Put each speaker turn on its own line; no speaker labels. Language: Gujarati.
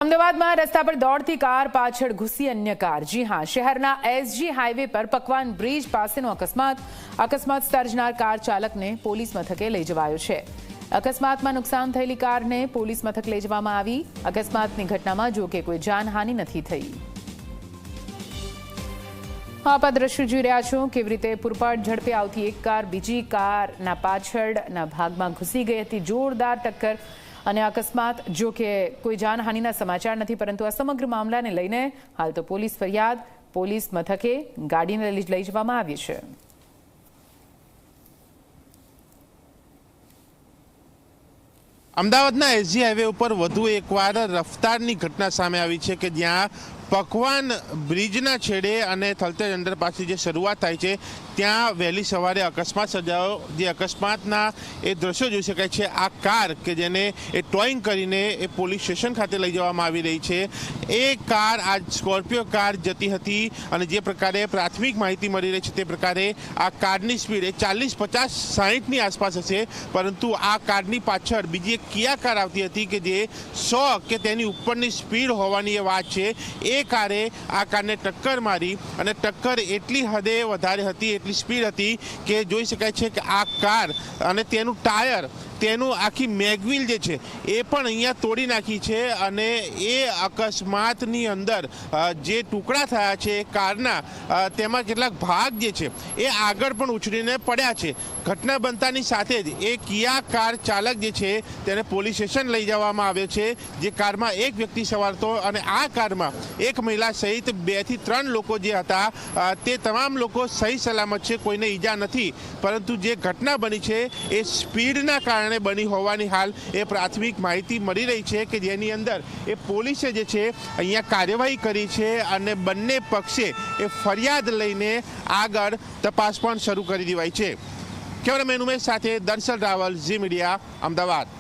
અમદાવાદમાં રસ્તા પર દોડતી કાર પાછળ ઘૂસી અન્ય કાર। જી હા, શહેરના એસજી હાઈવે પર પકવાન બ્રિજ પાસેનો અકસ્માત સર્જનાર કાર ચાલકને પોલીસ મથકે લઈ જવાયો છે। અકસ્માતમાં નુકસાન થયેલી કારને પોલીસ મથક લઈ જવામાં આવી। અકસ્માતની ઘટનામાં જો કે કોઈ જાનહાનિ નથી થઈ। આપ આ દ્રશ્યો જોઈ રહ્યા છો, કેવી રીતે પૂરપાટ ઝડપે આવતી એક કાર બીજી કારના પાછળના ભાગમાં ઘૂસી ગઈ હતી। જોરદાર ટક્કર અને અકસ્માત। જો કે કોઈ જાનહાનિના સમાચાર નથી, પરંતુ આ સમગ્ર મામલાને લઈને હાલ તો પોલીસ ફરિયાદ પોલીસ મથકે ગાડીને લઈ જવામાં આવી છે।
અમદાવાદના એસજી હાઈવે ઉપર વધુ એકવાર રફતારની ઘટના સામે આવી છે કે જ્યાં પકવાન બ્રિજના છેડે અને થલતેજ અંડરપાસની જે શરૂઆત થાય છે ત્યાં વહેલી સવારે અકસ્માત સર્જાયો। જે અકસ્માતના એ દ્રશ્યો જોઈ શકાય છે। આ કાર કે જેને એ ટોઈંગ કરીને એ પોલીસ સ્ટેશન ખાતે લઈ જવામાં આવી રહી છે, એ કાર આ સ્કોર્પિયો કાર જતી હતી અને જે પ્રકારે પ્રાથમિક માહિતી મળી રહી છે તે પ્રકારે આ કારની સ્પીડ એ 40, 50, 60ની આસપાસ હશે, પરંતુ આ કારની પાછળ બીજી એક કિયા કાર આવતી હતી કે જે 100 કે તેની ઉપરની સ્પીડ હોવાની એ વાત છે। એ કારે આ કારને ટક્કર મારી અને ટક્કર એટલી હદે વધારે હતી, એટલી સ્પીડ હતી કે જોઈ શકાય છે કે આ કાર અને તેનું ટાયર, તેનું આખી મેગવીલ જે છે એ પણ અહીંયા તોડી નાખી છે અને એ અકસ્માતની અંદર જે ટુકડા થયા છે કારના, તેમાં કેટલાક ભાગ જે છે એ આગળ પણ ઉછળીને પડ્યા છે। ઘટના બનતાની સાથે જ એ કિયા કાર ચાલક જે છે તેને પોલીસ સ્ટેશન લઈ જવામાં આવ્યો છે। જે કારમાં એક વ્યક્તિ સવાર હતો અને આ કારમાં એક મહિલા સહિત 2 થી 3 લોકો જે હતા તે તમામ લોકો સહી સલામત છે, કોઈને ઈજા નથી। પરંતુ જે ઘટના બની છે એ સ્પીડના કારણે બની હોવાની હાલ એ પ્રાથમિક માહિતી મળી રહી છે કે જેની અંદર એ પોલીસે જે છે અહીંયા કાર્યવાહી કરી છે અને બંને પક્ષે એ ફરિયાદ લઈને આગળ તપાસ પણ શરૂ કરી દેવાઈ છે। કેમેરામેન ઉમેશ સાથે દર્શન રાવલ, ઝી મીડિયા, અમદાવાદ।